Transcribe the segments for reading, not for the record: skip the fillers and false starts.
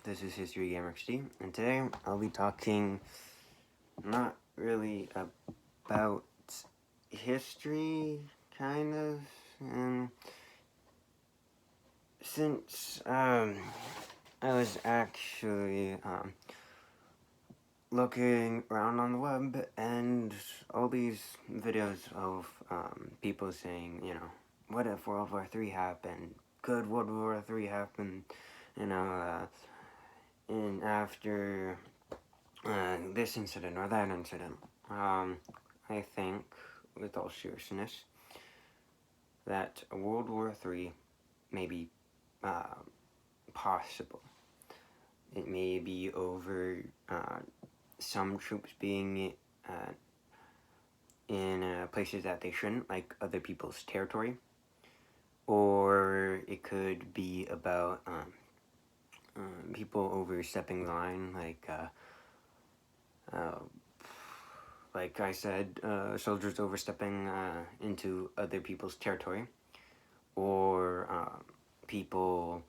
This is History Gamer XD, and today I'll be talking not really about history, kind of, since I was actually looking around on the web and all these videos of people saying, what if World War III happened? Could World War III happen? You know, and after this incident or that incident, I think, with all seriousness, that a World War III may be possible. It may be over some troops being in places that they shouldn't, like other people's territory, or it could be about people overstepping the line, like I said, soldiers overstepping into other people's territory, or people,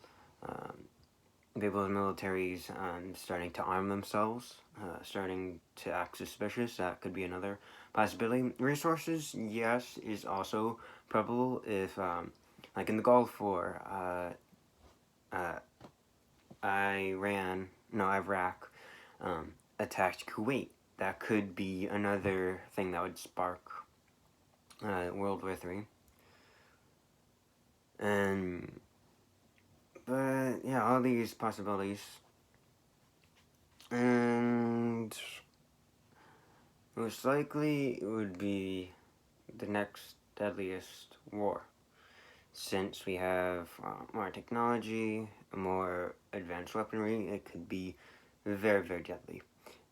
people's militaries starting to arm themselves, starting to act suspicious. That could be another possibility. Resources, yes, is also probable if, like in the Gulf War, Iraq attacked Kuwait. That could be another thing that would spark World War III. But yeah, all these possibilities. And most likely it would be the next deadliest war. Since we have more technology, more advanced weaponry, it could be very, very deadly.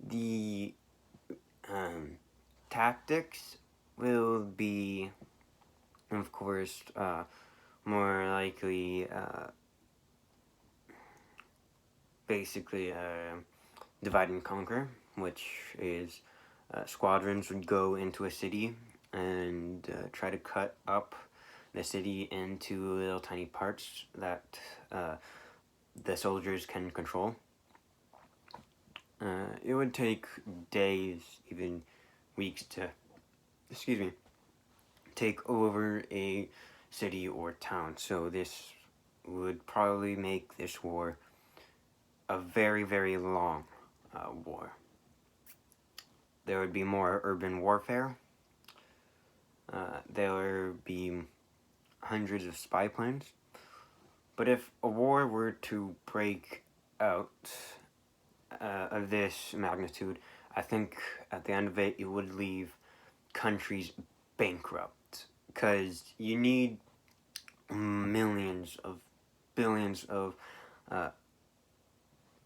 The tactics will be, of course, more likely basically divide and conquer, which is squadrons would go into a city and try to cut up the city into little tiny parts that the soldiers can control. It would take days, even weeks to, take over a city or town. So this would probably make this war a very, very long war. There would be more urban warfare. There would be hundreds of spy planes. But if a war were to break out of this magnitude, I think at the end of it, it would leave countries bankrupt. Because you need billions of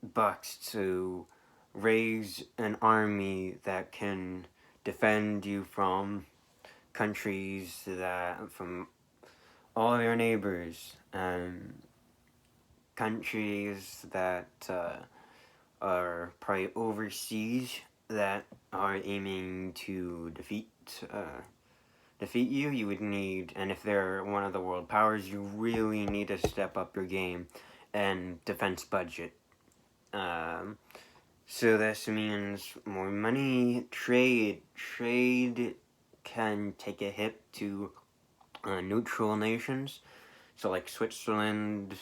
bucks to raise an army that can defend you from countries from all your neighbors, and countries that are probably overseas that are aiming to defeat you. You would need, and if they're one of the world powers, you really need to step up your game and defense budget. So this means more money, trade can take a hit to neutral nations. So like Switzerland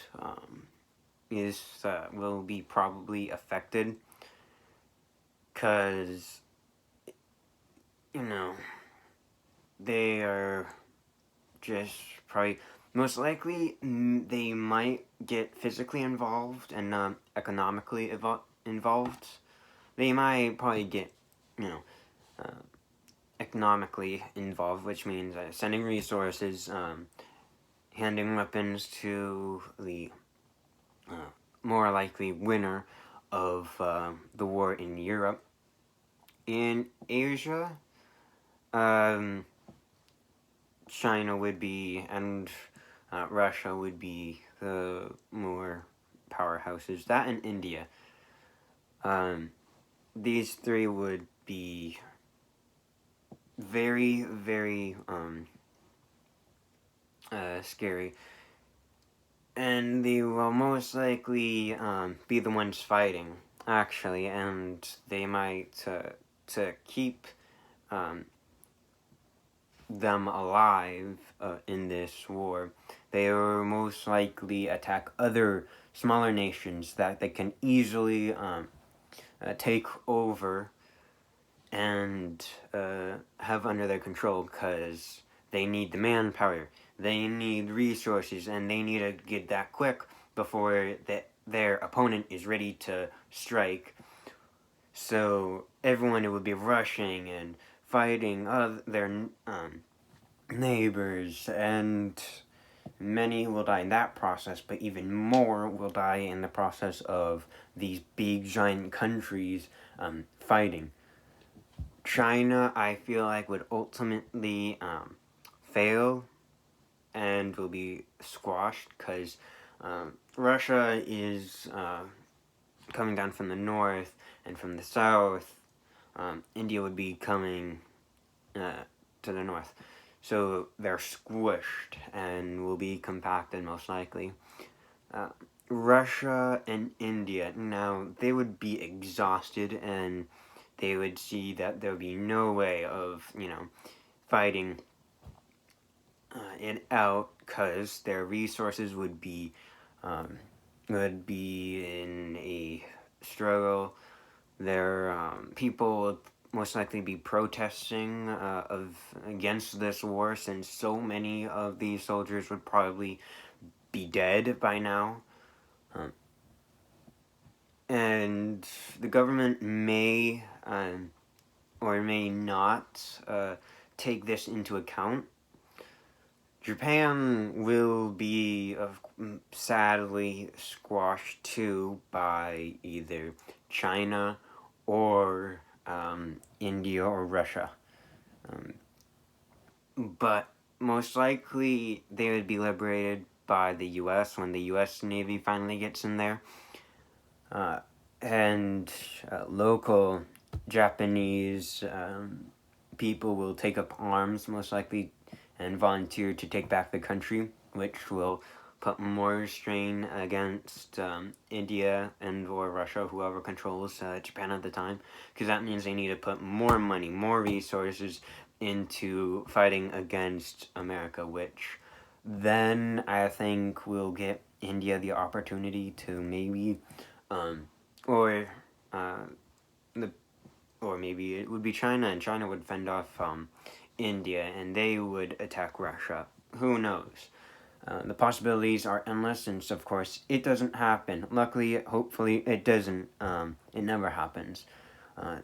will be probably affected, because they are just probably, most likely they might get physically involved and not economically involved. They might probably get economically involved, which means sending resources, handing weapons to the more likely winner of the war in Europe. In Asia, China would be, and Russia would be the more powerhouses. That and India. These three would be very, very scary. and they will most likely be the ones fighting, actually, and they might, to keep um, them alive in this war, they will most likely attack other smaller nations that they can easily take over and have under their control, because they need the manpower, they need resources, and they need to get that quick before their opponent is ready to strike. So everyone would be rushing and fighting their neighbors, and many will die in that process, but even more will die in the process of these big giant countries fighting. China, I feel like, would ultimately fail and will be squashed, because Russia is coming down from the north, and from the south, India would be coming to the north. So they're squished and will be compacted most likely. Russia and India, now, they would be exhausted, and they would see that there would be no way of, fighting it out, because their resources would be in a struggle. Their people would most likely be protesting against this war, since so many of these soldiers would probably be dead by now. And the government may or may not take this into account. Japan will be sadly squashed too by either China or India or Russia. But most likely they would be liberated by the US when the US Navy finally gets in there. And local Japanese people will take up arms, most likely, and volunteer to take back the country, which will put more strain against India and or Russia, whoever controls Japan at the time, because that means they need to put more money, more resources into fighting against America, which then I think will get India the opportunity to maybe or or maybe it would be China, and China would fend off India, and they would attack Russia. Who knows? The possibilities are endless, and of course, it doesn't happen. Luckily, hopefully, it doesn't. It never happens.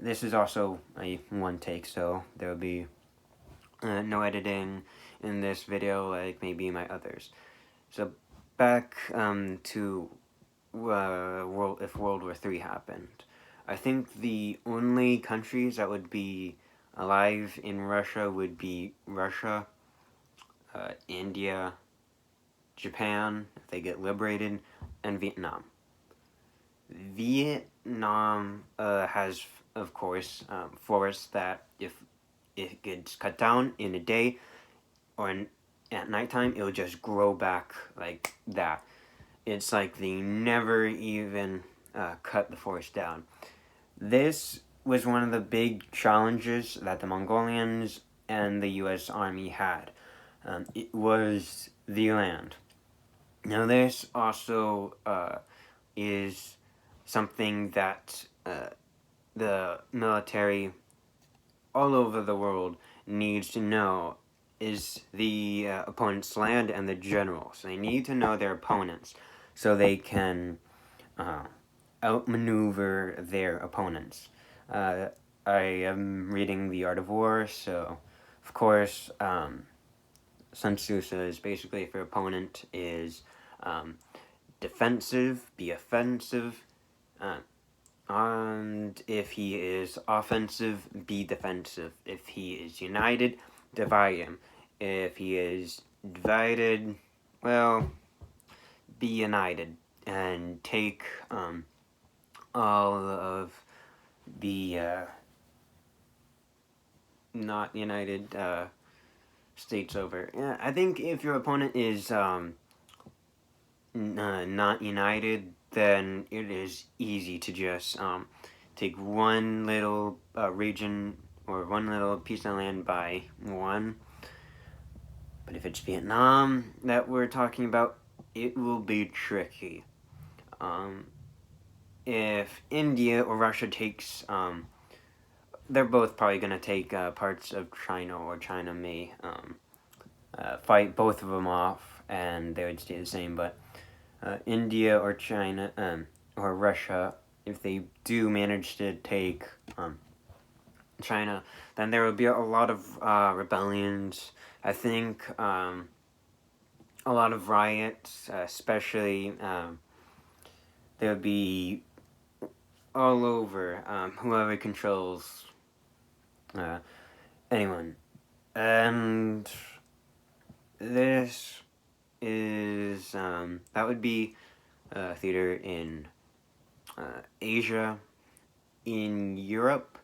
This is also a one take, so there will be no editing in this video like maybe my others. So back to if World War III happened. I think the only countries that would be alive in Russia would be Russia, India, Japan, if they get liberated, and Vietnam. Vietnam has, of course, forests that if it gets cut down in a day or at nighttime, it'll just grow back like that. It's like they never even cut the forest down. This was one of the big challenges that the Mongolians and the U.S. Army had. It was the land. Now, this also is something that the military all over the world needs to know, is the opponent's land and the generals. They need to know their opponents so they can outmaneuver their opponents. I am reading The Art of War, so of course Sun Tzu says basically if your opponent is defensive, be offensive, and if he is offensive, be defensive. If he is united, divide him. If he is divided, well, be united and take all of the not united states over. Yeah, I think if your opponent is not united, then it is easy to just take one little region or one little piece of land by one. But if it's Vietnam that we're talking about, it will be tricky. If India or Russia takes, they're both probably going to take parts of China, or China may fight both of them off, and they would stay the same. But India or China or Russia, if they do manage to take China, then there will be a lot of rebellions. I think a lot of riots, especially there would be all over whoever controls anyone. And this is, that would be theater in Asia, in Europe.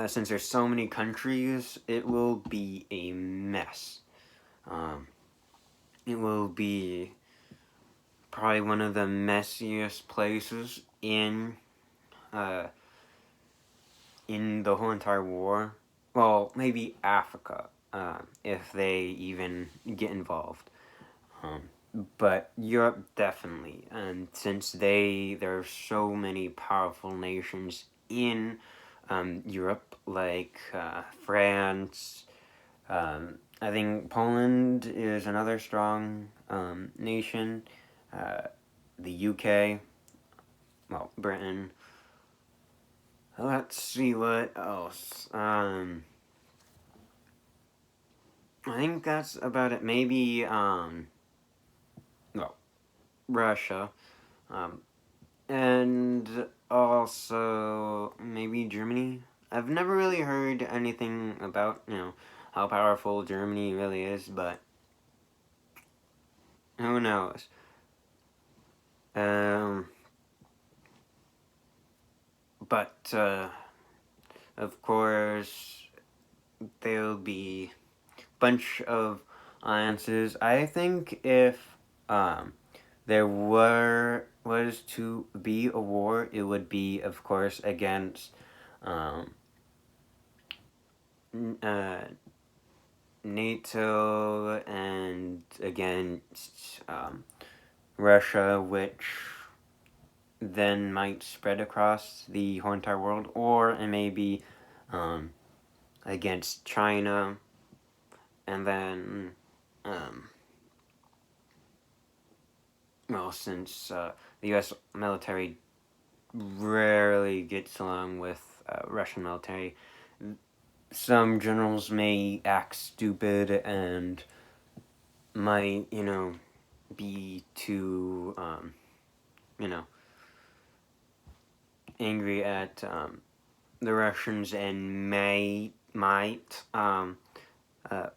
Since there's so many countries, it will be a mess. It will be probably one of the messiest places in the whole entire war. Well, maybe Africa, if they even get involved. But Europe definitely, and since there are so many powerful nations in Europe, like France. I think Poland is another strong nation. The UK, well, Britain. Let's see what else. I think that's about it. Maybe, well, Russia. And also maybe Germany. I've never really heard anything about, how powerful Germany really is, but who knows? But of course, there'll be a bunch of alliances. I think if there was to be a war, it would be, of course, against NATO and against Russia, which then might spread across the whole entire world, or it may be against China, and then well, since the U.S. military rarely gets along with Russian military, some generals may act stupid and might, be too, angry at the Russians and might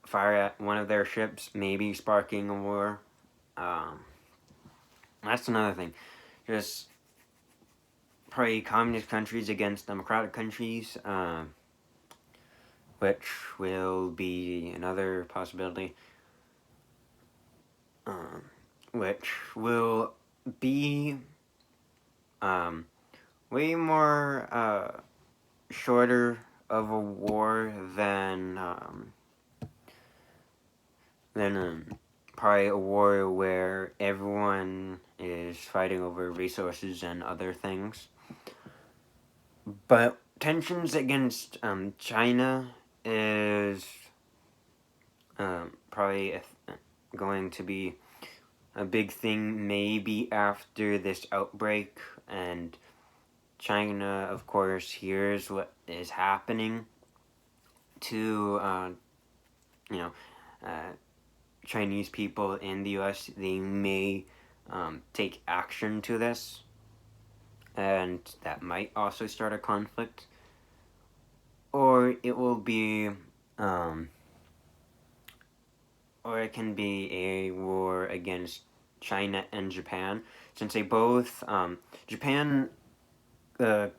fire at one of their ships, maybe sparking a war. That's another thing. Just probably communist countries against democratic countries, which will be another possibility, which will be way more shorter of a war than probably a war where everyone is fighting over resources and other things. But tensions against China is probably going to be a big thing maybe after this outbreak, and China, of course, hears what is happening to, Chinese people in the U.S. They may take action to this, and that might also start a conflict. Or it will be, or it can be a war against China and Japan, since they both, Japan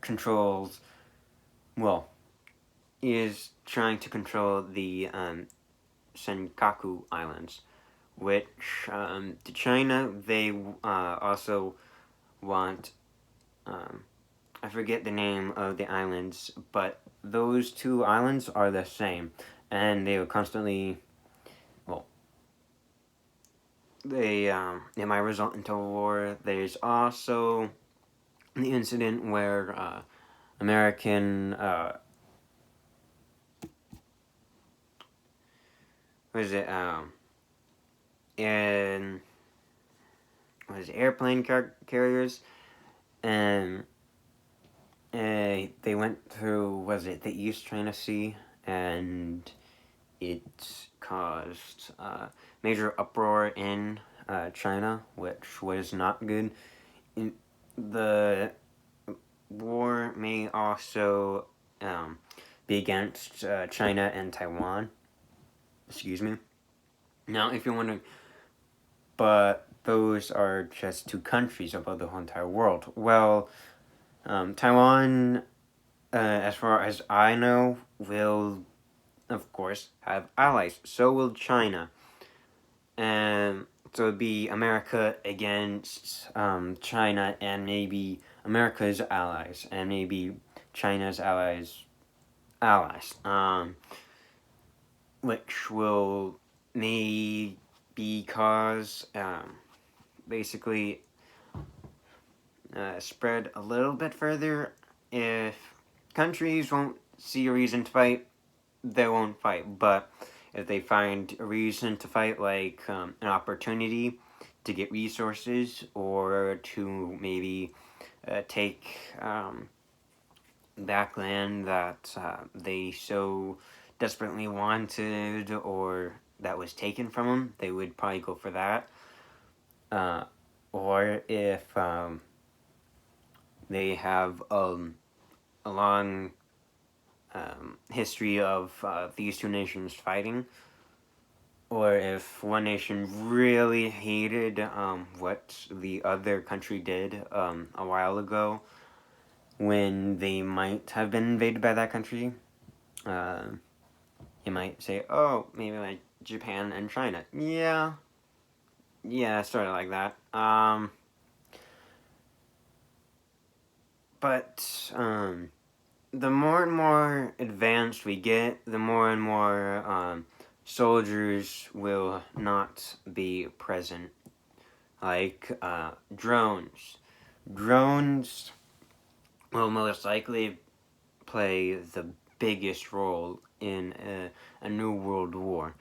controls, well, is trying to control the Senkaku Islands, which to China they also want, I forget the name of the islands, but those two islands are the same, and they will constantly, well, it might result into war. There's also the incident where American, what is it, in, what is it, airplane carriers, and they went through, was it the East China Sea, and it caused major uproar in China, which was not good. The war may also be against China and Taiwan. Excuse me. Now, if you're wondering, but those are just two countries above the whole entire world. Well, Taiwan, as far as I know, will, of course, have allies. So will China. And so it'd be America against China, and maybe America's allies, and maybe China's allies, which will maybe cause basically spread a little bit further. If countries won't see a reason to fight, they won't fight. But if they find a reason to fight, like an opportunity to get resources, or to maybe take back land that they so desperately wanted, or that was taken from them, they would probably go for that. Or if they have a long history of these two nations fighting, or if one nation really hated what the other country did a while ago, when they might have been invaded by that country, you might say, oh, maybe like Japan and China. Yeah, sort of like that. But the more and more advanced we get, the more and more soldiers will not be present. Like drones. Drones will most likely play the biggest role in a new world war.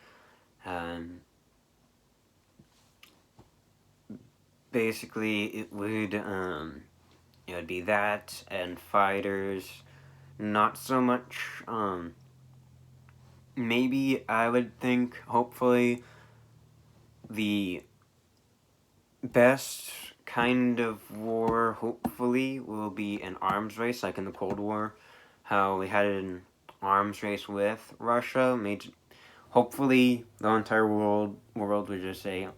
Basically, it would be that and fighters. Not so much. Maybe I would think, hopefully, the best kind of war, hopefully, will be an arms race, like in the Cold War. How we had an arms race with Russia. Hopefully, the entire world would just say,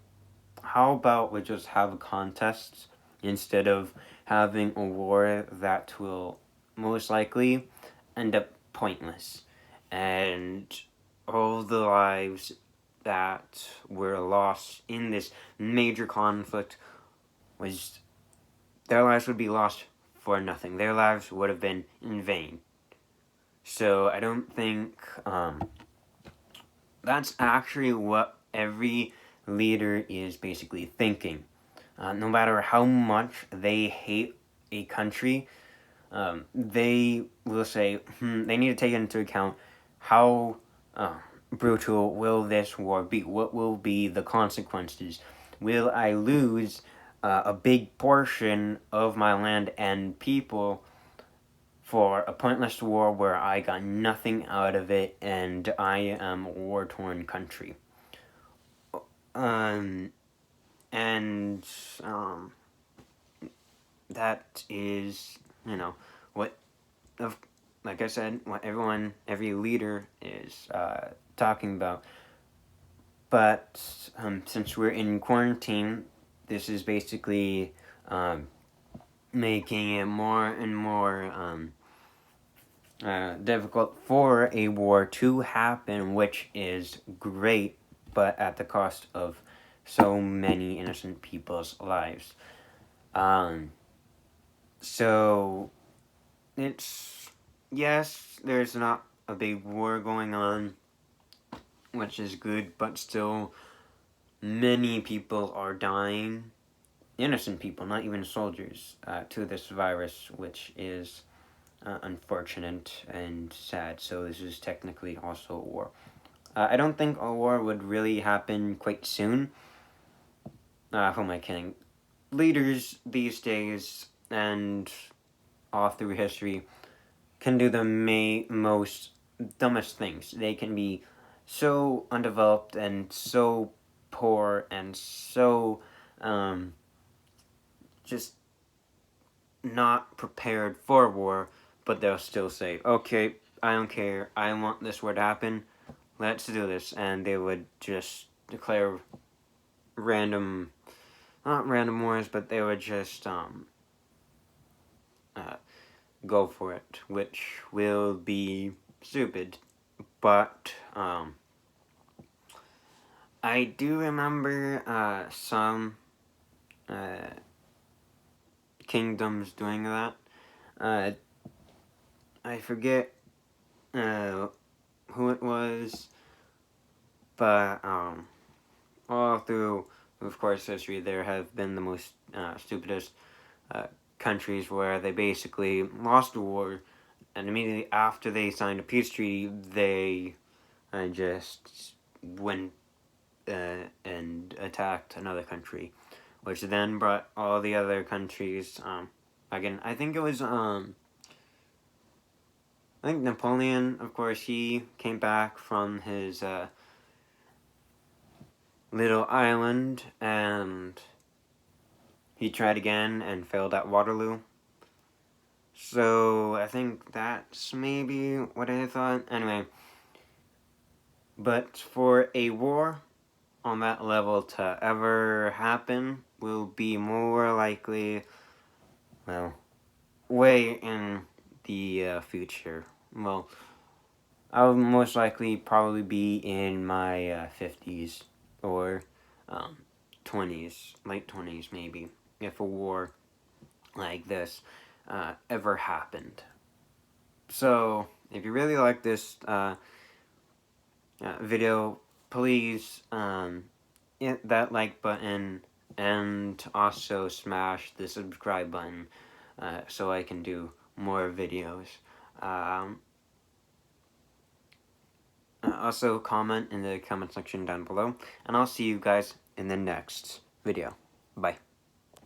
how about we just have contests instead of having a war that will most likely end up pointless, and all the lives that were lost in this major conflict their lives would be lost for nothing. Their lives would have been in vain. So I don't think that's actually what every leader is basically thinking. No matter how much they hate a country, they will say, they need to take into account how brutal will this war be? What will be the consequences? Will I lose a big portion of my land and people for a pointless war where I got nothing out of it and I am a war-torn country? And that is, what, like I said, what every leader is talking about. But since we're in quarantine, this is basically making it more and more difficult for a war to happen, which is great, but at the cost of so many innocent people's lives. So it's, yes, there's not a big war going on, which is good, but still many people are dying, innocent people, not even soldiers, to this virus, which is unfortunate and sad. So this is technically also a war. I don't think a war would really happen quite soon. Who am I kidding? Leaders these days and all through history can do the most dumbest things. They can be so undeveloped and so poor and so just not prepared for war, but they'll still say, okay, I don't care, I want this war to happen, let's do this. And they would just declare random, not random wars, but they would just go for it, which will be stupid. But I do remember some kingdoms doing that. I forget who it was, but all through, of course, history, there have been the most stupidest countries where they basically lost a war, and immediately after they signed a peace treaty, they just went and attacked another country, which then brought all the other countries. Again, I think it was I think Napoleon, of course, he came back from his little island and he tried again and failed at Waterloo. So I think that's maybe what I thought. Anyway, but for a war on that level to ever happen will be more likely, well, way in the future. Well, I'll most likely probably be in my 50s or 20s, late 20s maybe, if a war like this ever happened. So, if you really like this video, please hit that like button and also smash the subscribe button so I can do more videos. Also comment in the comment section down below, and I'll see you guys in the next video. Bye.